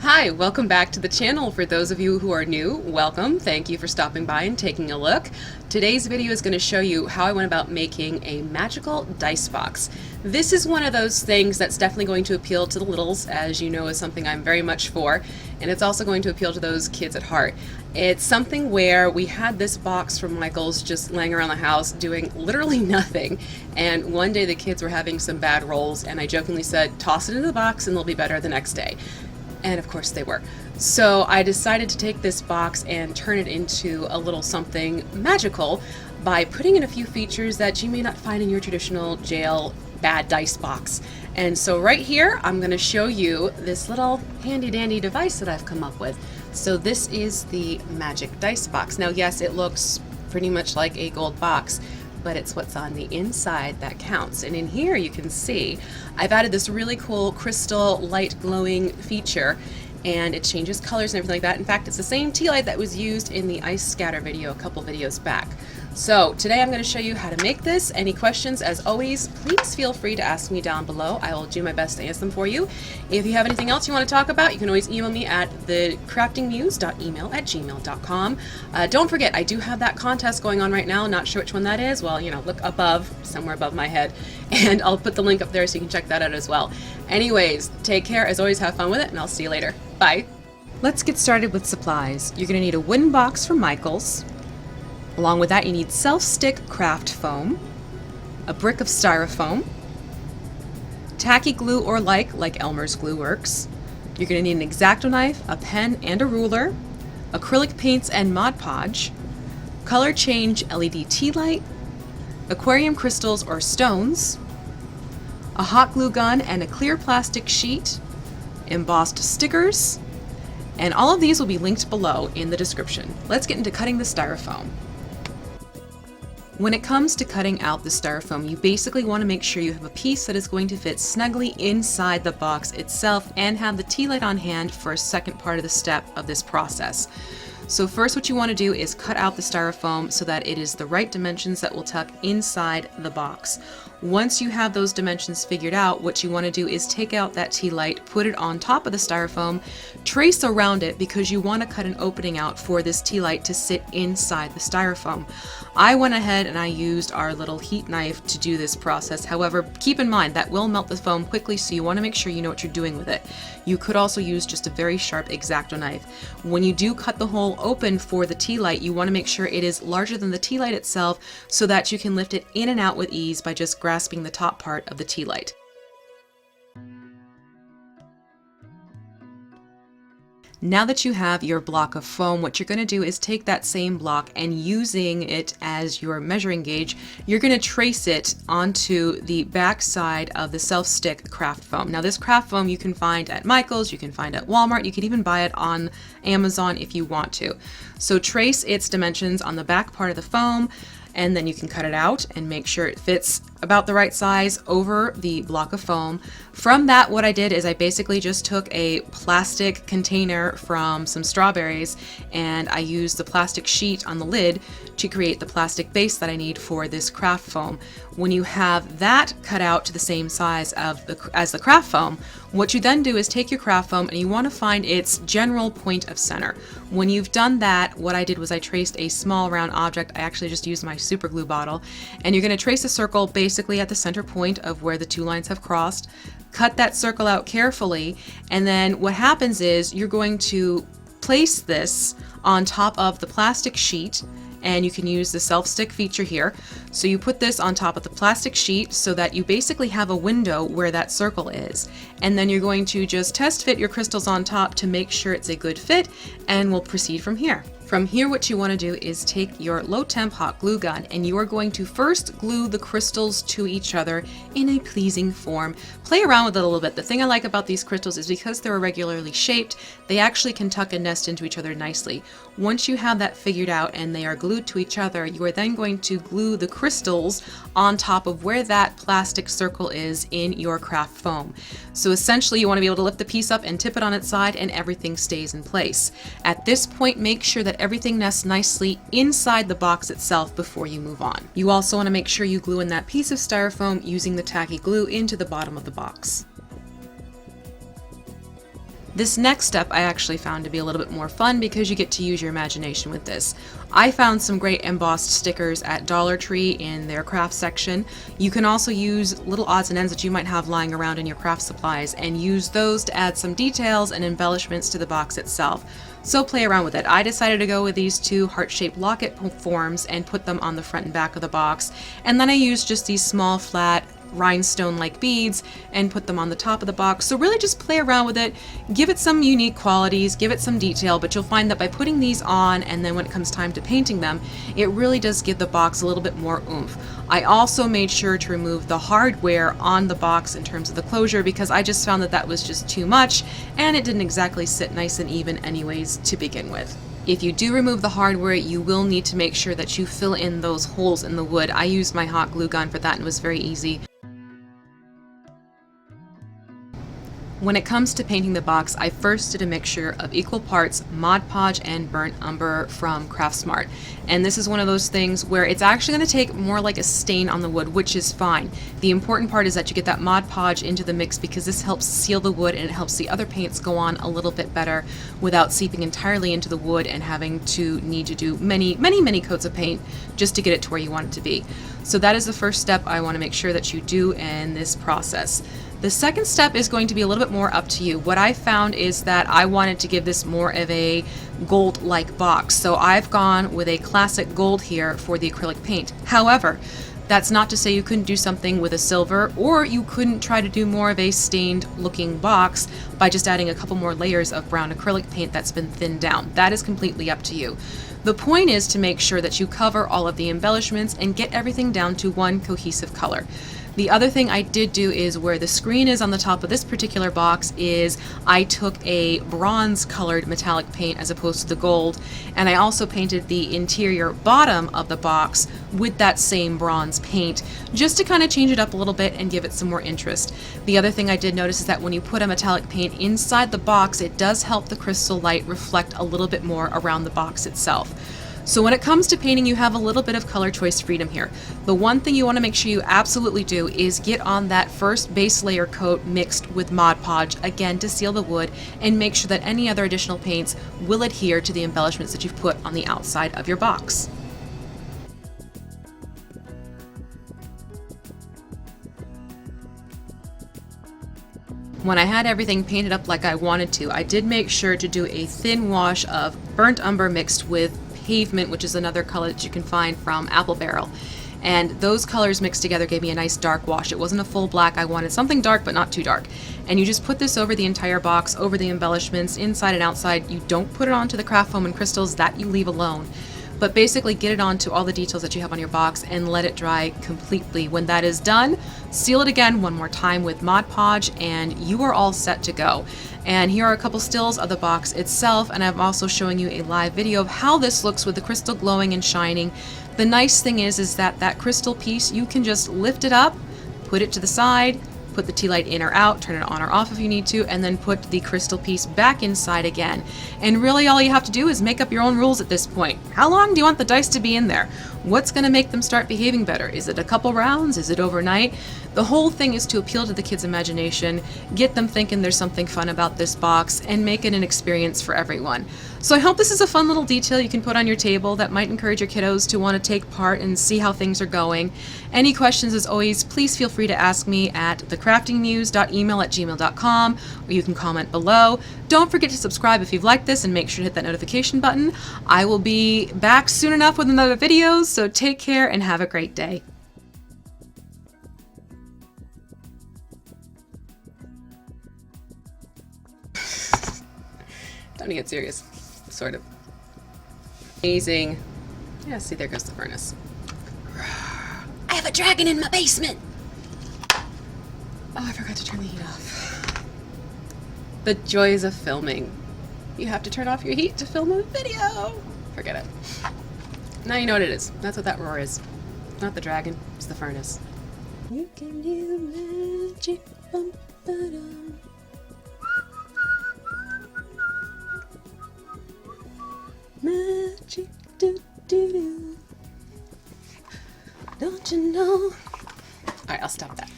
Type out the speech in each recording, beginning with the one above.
Hi, welcome back to the channel. For those of you who are new, welcome. Thank you for stopping by and taking a look. Today's video is going to show you how I went about making a magical dice box. This is one of those things that's definitely going to appeal to the littles, as you know is something I'm very much for, and it's also going to appeal to those kids at heart. It's something where we had this box from Michael's just laying around the house doing literally nothing, and one day the kids were having some bad rolls and I jokingly said, toss it into the box and they'll be better the next day. And of course they were. So I decided to take this box and turn it into a little something magical by putting in a few features that you may not find in your traditional jail bad dice box. And so right here, I'm going to show you this little handy dandy device that I've come up with. So this is the magic dice box. Now yes, it looks pretty much like a gold box, but it's what's on the inside that counts. And in here you can see I've added this really cool crystal light glowing feature, and it changes colors and everything like that. In fact, it's the same tea light that was used in the ice scatter video a couple videos back. So today I'm going to show you how to make this. Any questions, as always, please feel free to ask me down below. I will do my best to answer them for you. If you have anything else you want to talk about, you can always email me at thecraftingmuse.email@gmail.com. Don't forget, I do have that contest going on right now. Not sure which one that is. Well, you know, look above, somewhere above my head, and I'll put the link up there so you can check that out as well. Anyways, take care. As always, have fun with it, and I'll see you later. Bye. Let's get started with supplies. You're going to need a wooden box from Michael's. Along with that, you need self-stick craft foam, a brick of styrofoam, tacky glue or like Elmer's glue works. You're going to need an X-Acto knife, a pen and a ruler, acrylic paints and Mod Podge, color change LED tea light, aquarium crystals or stones, a hot glue gun and a clear plastic sheet, embossed stickers, and all of these will be linked below in the description. Let's get into cutting the styrofoam. When it comes to cutting out the styrofoam, you basically want to make sure you have a piece that is going to fit snugly inside the box itself and have the tea light on hand for a second part of the step of this process. So first what you want to do is cut out the styrofoam so that it is the right dimensions that will tuck inside the box. Once you have those dimensions figured out, what you want to do is take out that tea light, put it on top of the styrofoam, trace around it because you want to cut an opening out for this tea light to sit inside the styrofoam. I went ahead and I used our little heat knife to do this process. However, keep in mind that will melt the foam quickly, so you want to make sure you know what you're doing with it. You could also use just a very sharp X-Acto knife. When you do cut the hole open for the tea light, you want to make sure it is larger than the tea light itself so that you can lift it in and out with ease by just grasping the top part of the tea light. Now that you have your block of foam, what you're going to do is take that same block and using it as your measuring gauge, you're going to trace it onto the back side of the self-stick craft foam. Now this craft foam you can find at Michael's, you can find at Walmart, you can even buy it on Amazon if you want to. So trace its dimensions on the back part of the foam, and then you can cut it out and make sure it fits about the right size over the block of foam. From that, what I did is I basically just took a plastic container from some strawberries and I used the plastic sheet on the lid to create the plastic base that I need for this craft foam. When you have that cut out to the same size as the craft foam, what you then do is take your craft foam and you want to find its general point of center. When you've done that, what I did was I traced a small round object. I actually just used my super glue bottle, and you're going to trace a circle basically at the center point of where the two lines have crossed. Cut that circle out carefully, and then what happens is you're going to place this on top of the plastic sheet, and you can use the self-stick feature here. So you put this on top of the plastic sheet so that you basically have a window where that circle is. And then you're going to just test fit your crystals on top to make sure it's a good fit, and we'll proceed from here. From here, what you want to do is take your low temp hot glue gun and you are going to first glue the crystals to each other in a pleasing form. Play around with it a little bit. The thing I like about these crystals is because they're irregularly shaped, they actually can tuck and nest into each other nicely. Once you have that figured out and they are glued to each other, you are then going to glue the crystals on top of where that plastic circle is in your craft foam. So essentially you want to be able to lift the piece up and tip it on its side and everything stays in place. At this point, make sure that everything nests nicely inside the box itself before you move on. You also want to make sure you glue in that piece of styrofoam using the tacky glue into the bottom of the box. This next step I actually found to be a little bit more fun because you get to use your imagination with this. I found some great embossed stickers at Dollar Tree in their craft section. You can also use little odds and ends that you might have lying around in your craft supplies and use those to add some details and embellishments to the box itself. So play around with it. I decided to go with these two heart-shaped locket forms and put them on the front and back of the box. And then I used just these small flat rhinestone-like beads and put them on the top of the box. So really just play around with it, give it some unique qualities, give it some detail, but you'll find that by putting these on and then when it comes time to painting them, it really does give the box a little bit more oomph. I also made sure to remove the hardware on the box in terms of the closure because I just found that that was just too much and it didn't exactly sit nice and even anyways to begin with. If you do remove the hardware, you will need to make sure that you fill in those holes in the wood. I used my hot glue gun for that and it was very easy. When it comes to painting the box, I first did a mixture of equal parts Mod Podge and Burnt Umber from Craft Smart. And this is one of those things where it's actually going to take more like a stain on the wood, which is fine. The important part is that you get that Mod Podge into the mix because this helps seal the wood and it helps the other paints go on a little bit better without seeping entirely into the wood and having to need to do many coats of paint just to get it to where you want it to be. So that is the first step I want to make sure that you do in this process. The second step is going to be a little bit more up to you. What I found is that I wanted to give this more of a gold-like box, so I've gone with a classic gold here for the acrylic paint. However, that's not to say you couldn't do something with a silver, or you couldn't try to do more of a stained looking box by just adding a couple more layers of brown acrylic paint that's been thinned down. That is completely up to you. The point is to make sure that you cover all of the embellishments and get everything down to one cohesive color. The other thing I did do is where the screen is on the top of this particular box is I took a bronze colored metallic paint as opposed to the gold, and I also painted the interior bottom of the box with that same bronze paint just to kind of change it up a little bit and give it some more interest. The other thing I did notice is that when you put a metallic paint inside the box, it does help the crystal light reflect a little bit more around the box itself. So when it comes to painting, you have a little bit of color choice freedom here. The one thing you want to make sure you absolutely do is get on that first base layer coat mixed with Mod Podge, again to seal the wood, and make sure that any other additional paints will adhere to the embellishments that you've put on the outside of your box. When I had everything painted up like I wanted to, I did make sure to do a thin wash of burnt umber mixed with pavement, which is another color that you can find from Apple Barrel. And those colors mixed together gave me a nice dark wash. It wasn't a full black. I wanted something dark but not too dark. And you just put this over the entire box, over the embellishments, inside and outside. You don't put it onto the craft foam and crystals, that you leave alone. But basically get it onto all the details that you have on your box and let it dry completely. When that is done, seal it again one more time with Mod Podge and you are all set to go. And here are a couple stills of the box itself, and I'm also showing you a live video of how this looks with the crystal glowing and shining. The nice thing is that that crystal piece, you can just lift it up, put it to the side, put the tea light in or out, turn it on or off if you need to, and then put the crystal piece back inside again. And really all you have to do is make up your own rules at this point. How long do you want the dice to be in there? What's going to make them start behaving better? Is it a couple rounds? Is it overnight? The whole thing is to appeal to the kids' imagination, get them thinking there's something fun about this box, and make it an experience for everyone. So I hope this is a fun little detail you can put on your table that might encourage your kiddos to want to take part and see how things are going. Any questions, as always, please feel free to ask me at thecraftingmuse.email@gmail.com, or you can comment below. Don't forget to subscribe if you've liked this and make sure to hit that notification button. I will be back soon enough with another video, so take care and have a great day. Time to get serious, sort of. Amazing. Yeah, see, there goes the furnace. I have a dragon in my basement! Oh, I forgot to turn the heat off. The joys of filming. You have to turn off your heat to film a video. Forget it. Now you know what it is. That's what that roar is. Not the dragon, it's the furnace. You can do magic. Bum, ba-dum. Magic, do-do-do. Don't you know? Alright, I'll stop that.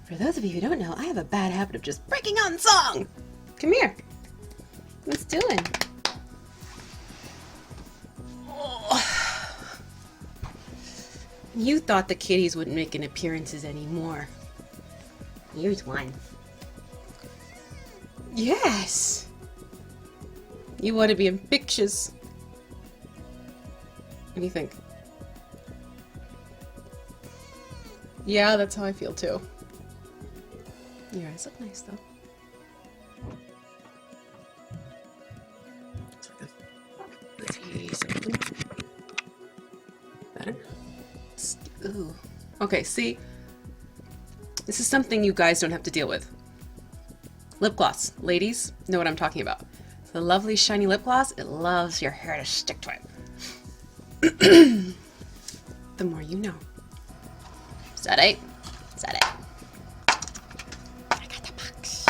For those of you who don't know, I have a bad habit of just breaking on song. Come here. What's doing? Oh. You thought the kitties wouldn't make an appearances anymore. Here's one. Yes. You want to be in pictures. What do you think? Yeah, that's how I feel too. Your eyes look nice though. Let's see something. Better? Ooh. Okay, see? This is something you guys don't have to deal with. Lip gloss. Ladies know what I'm talking about. The lovely shiny lip gloss, it loves your hair to stick to it. The more you know. Set it. Set it. I got the box.